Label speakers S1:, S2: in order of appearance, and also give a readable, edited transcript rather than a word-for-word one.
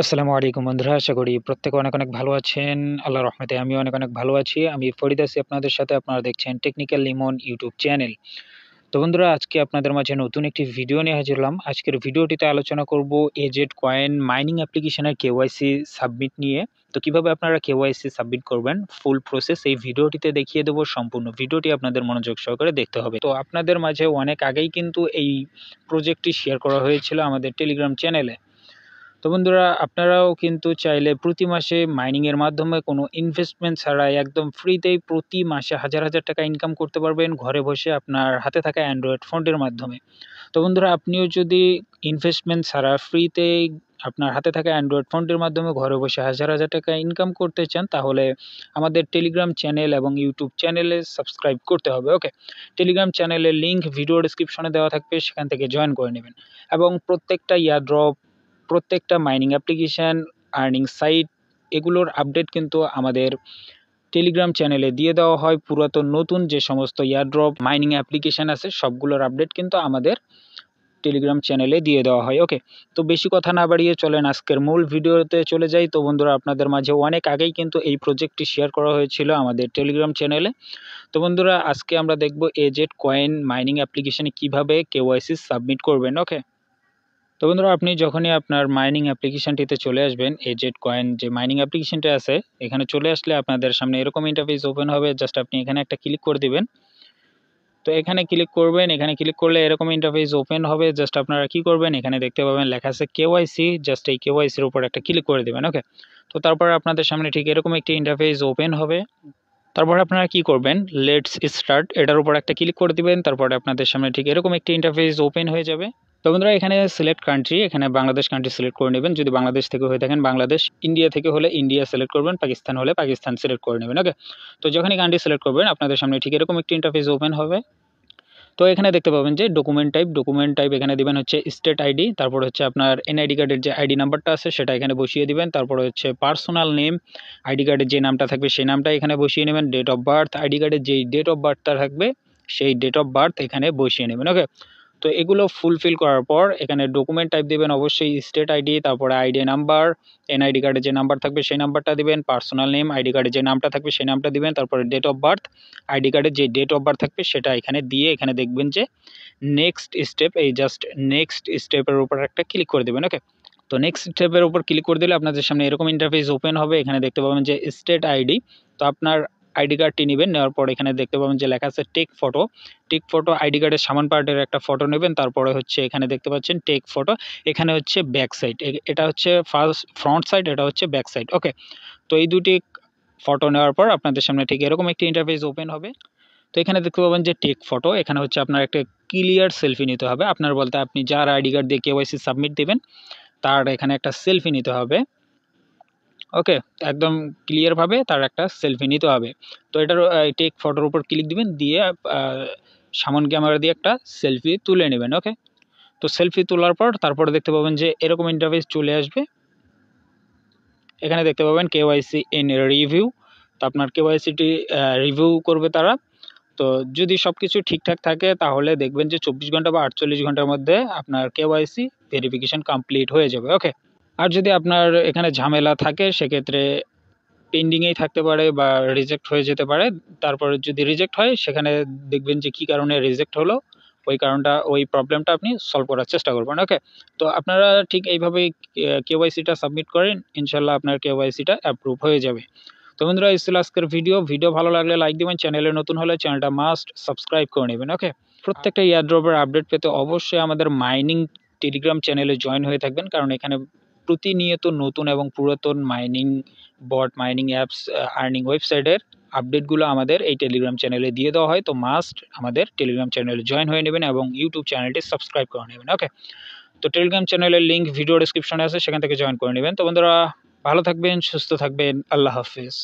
S1: আসসালামু আলাইকুম বন্ধুরা, আশা করি প্রত্যেকে অনেক অনেক ভালো আছেন। আল্লাহর রহমতে আমিও অনেক অনেক ভালো আছি। আমি ফরিদ আছি আপনাদের সাথে। আপনারা দেখছেন টেকনিক্যাল লিমন ইউটিউব চ্যানেল। তো বন্ধুরা, আজকে আপনাদের মাঝে নতুন একটি ভিডিও নিয়ে হাজির হলাম। আজকের ভিডিওটিতে আলোচনা করব এজেড কয়েন মাইনিং অ্যাপ্লিকেশনের কেওয়াইসি সাবমিট নিয়ে। তো কিভাবে আপনারা কেওয়াইসি সাবমিট করবেন ফুল প্রসেস এই ভিডিওটিতে দেখিয়ে দেবো। সম্পূর্ণ ভিডিওটি আপনাদের মনোযোগ সহকারে দেখতে হবে। তো আপনাদের মাঝে অনেক আগেই কিন্তু এই প্রজেক্টটি শেয়ার করা হয়েছিল আমাদের টেলিগ্রাম চ্যানেলে। তো বন্ধুরা, আপনারাও কিন্তু চাইলে প্রতি মাসে মাইনিংয়ের মাধ্যমে কোনো ইনভেস্টমেন্ট ছাড়াই একদম ফ্রিতেই প্রতি মাসে হাজার হাজার টাকা ইনকাম করতে পারবেন ঘরে বসে আপনার হাতে থাকা অ্যান্ড্রয়েড ফোনের মাধ্যমে। তো বন্ধুরা, আপনিও যদি ইনভেস্টমেন্ট ছাড়া ফ্রিতেই আপনার হাতে থাকা অ্যান্ড্রয়েড ফোনের মাধ্যমে ঘরে বসে হাজার হাজার টাকা ইনকাম করতে চান, তাহলে আমাদের টেলিগ্রাম চ্যানেল এবং ইউটিউব চ্যানেলে সাবস্ক্রাইব করতে হবে। ওকে, টেলিগ্রাম চ্যানেলের লিঙ্ক ভিডিও ডিসক্রিপশনে দেওয়া থাকবে, সেখান থেকে জয়েন করে নেবেন। এবং প্রত্যেকটা ইয়ারড্রপ, প্রত্যেকটা মাইনিং অ্যাপ্লিকেশান, আর্নিং সাইট, এগুলোর আপডেট কিন্তু আমাদের টেলিগ্রাম চ্যানেলে দিয়ে দেওয়া হয়। পুরাতন নতুন যে সমস্ত ইয়ারড্রপ মাইনিং অ্যাপ্লিকেশান আছে সবগুলোর আপডেট কিন্তু আমাদের টেলিগ্রাম চ্যানেলে দিয়ে দেওয়া হয়। ওকে, তো বেশি কথা না বাড়িয়ে চলেন আজকের মূল ভিডিওতে চলে যাই। তো বন্ধুরা, আপনাদের মাঝে অনেক আগেই কিন্তু এই প্রজেক্টটি শেয়ার করা হয়েছিল আমাদের টেলিগ্রাম চ্যানেলে। তো বন্ধুরা, আজকে আমরা দেখব এজেড কয়েন মাইনিং অ্যাপ্লিকেশানে কিভাবে কেওয়াইসি সাবমিট করবেন। ওকে, তো বন্ধুরা, আপনি যখনই আপনার মাইনিং অ্যাপ্লিকেশানটিতে চলে আসবেন, এজেড কয়েন যে মাইনিং অ্যাপ্লিকেশানটা আছে এখানে চলে আসলে আপনাদের সামনে এরকম ইন্টারফেস ওপেন হবে। জাস্ট আপনি এখানে একটা ক্লিক করে দিবেন। তো এখানে ক্লিক করবেন, এখানে ক্লিক করলে এরকম ইন্টারফেস ওপেন হবে। জাস্ট আপনারা কি করবেন, এখানে দেখতে পাবেন লেখা আছে কেওয়াইসি, জাস্ট এই কেওয়াইসির উপর একটা ক্লিক করে দিবেন। ওকে, তো তারপর আপনাদের সামনে ঠিক এরকম একটি ইন্টারফেস ওপেন হবে। তারপর আপনারা কি করবেন, লেটস স্টার্ট এটার উপর একটা ক্লিক করে দিবেন। তারপরে আপনাদের সামনে ঠিক এরকম একটি ইন্টারফেস ওপেন হয়ে যাবে। তো বন্ধুরা, এখানে সিলেক্ট কান্ট্রি, এখানে বাংলাদেশ কান্ট্রি সিলেক্ট করে নেবেন। যদি বাংলাদেশ থেকে হয়ে থাকেন বাংলাদেশ, ইন্ডিয়া থেকে হলে ইন্ডিয়া সিলেক্ট করবেন, পাকিস্তান হলে পাকিস্তান সিলেক্ট করে নেবেন। ওকে, তো যখনই কান্ট্রি সিলেক্ট করবেন আপনাদের সামনে ঠিক এরকম একটি ইন্টারফেস ওপেন হবে। তো এখানে দেখতে পাবেন যে ডকুমেন্ট টাইপ এখানে দিবেন হচ্ছে স্টেট আইডি। তারপর হচ্ছে আপনার এনআইডি কার্ডের যে আইডি নাম্বারটা আছে সেটা এখানে বসিয়ে দিবেন। তারপরে হচ্ছে পার্সোনাল নেম, আইডি কার্ডের যে নামটা থাকবে সেই নামটা এখানে বসিয়ে নেবেন। ডেট অফ বার্থ, আইডি কার্ডের যেই ডেট অফ বার্থটা থাকবে সেই ডেট অফ বার্থ এখানে বসিয়ে নেবেন। ওকে, তো এগুলো ফুলফিল করার পর এখানে ডকুমেন্ট টাইপ দিবেন অবশ্যই স্টেট আইডি, তারপরে আইডি নাম্বার, এনআইডি কার্ডের যে নাম্বার থাকবে সেই নাম্বারটা দিবেন, পার্সোনাল নেম, আইডি কার্ডের যে নামটা থাকবে সেই নামটা দিবেন, তারপরে ডেট অফ বার্থ, আইডি কার্ডের যে ডেট অফ বার্থ থাকবে সেটা এখানে দিয়ে এখানে দেখবেন যে নেক্সট স্টেপ, এই জাস্ট নেক্সট স্টেপের উপর একটা ক্লিক করে দেবেন। ওকে, তো নেক্সট স্টেপের উপর ক্লিক করে দিলে আপনাদের সামনে এরকম ইন্টারফেস ওপেন হবে। এখানে দেখতে পাবেন যে স্টেট আইডি, তো আপনার আইডি কার্ডটি নেবেন। নেওয়ার পর এখানে দেখতে পাবেন যে লেখা আছে take photo. Take photo, ID কার্ডের সামান পার্টের একটা ফটো নেবেন। তারপরে হচ্ছে এখানে দেখতে পাচ্ছেন টেক ফটো, এখানে হচ্ছে ব্যাক সাইড, এটা হচ্ছে ফ্রন্ট সাইড, এটা হচ্ছে ব্যাক সাইড। ওকে, তো এই দুটি ফটো নেওয়ার পর আপনাদের সামনে ঠিক এরকম একটি ইন্টারফেস ওপেন হবে। তো এখানে দেখতে পাবেন যে টেক ফটো, এখানে হচ্ছে আপনার একটা ক্লিয়ার সেলফি নিতে হবে। আপনার বলতে আপনি যার আইডি কার্ড দিয়ে কেওয়াইসি সাবমিট দেবেন তার এখানে একটা সেলফি নিতে হবে। ওকে, একদম ক্লিয়ারভাবে তার একটা সেলফি নিতে হবে। তো এটার টেক ফটোর উপর ক্লিক দিবেন, দিয়ে সামন ক্যামেরা দিয়ে একটা সেলফি তুলে নেবেন। ওকে, তো সেলফি তোলার পর তারপরে দেখতে পাবেন যে এরকম ইন্টারফেস চলে আসবে। এখানে দেখতে পাবেন কেওয়াইসি ইন রিভিউ, তো আপনার কেওয়াইসিটি রিভিউ করবে তারা। তো যদি সব কিছু ঠিকঠাক থাকে তাহলে দেখবেন যে 24 ঘন্টা বা 48 ঘন্টার মধ্যে আপনার কেওয়াইসি ভেরিফিকেশন কমপ্লিট হয়ে যাবে। ওকে, আর যদি আপনার এখানে ঝামেলা থাকে সেক্ষেত্রে পেন্ডিংয়েই থাকতে পারে বা রিজেক্ট হয়ে যেতে পারে। তারপরে যদি রিজেক্ট হয় সেখানে দেখবেন যে কী কারণে রিজেক্ট হলো, ওই কারণটা, ওই প্রবলেমটা আপনি সলভ করার চেষ্টা করবেন। ওকে, তো আপনারা ঠিক এইভাবেই কেওয়াইসিটা সাবমিট করেন, ইনশাল্লাহ আপনার কেওয়াইসিটা অ্যাপ্রুভ হয়ে যাবে। তো বন্ধুরা, এই ছিল আজকের ভিডিও ভালো লাগলে লাইক দিবেন, চ্যানেলে নতুন হলে চ্যানেলটা মাস্ট সাবস্ক্রাইব করে নেবেন। ওকে, প্রত্যেকটা ইয়ারড্রপের আপডেট পেতে অবশ্যই আমাদের মাইনিং টেলিগ্রাম চ্যানেলে জয়েন হয়ে থাকবেন, কারণ এখানে প্রতিনিয়ত নতুন এবং পুরাতন মাইনিং বট, মাইনিং অ্যাপস, আর্নিং ওয়েবসাইটের আপডেটগুলো আমাদের এই টেলিগ্রাম চ্যানেলে দিয়ে দেওয়া হয়। তো মাস্ট আমাদের টেলিগ্রাম চ্যানেলে জয়েন হয়ে নেবেন এবং ইউটিউব চ্যানেলটি সাবস্ক্রাইব করে নেবেন। ওকে, তো টেলিগ্রাম চ্যানেলের লিঙ্ক ভিডিও ডেসক্রিপশনে আছে, সেখান থেকে জয়েন করে নেবেন। তো বন্ধুরা, ভালো থাকবেন, সুস্থ থাকবেন, আল্লাহ হাফিজ।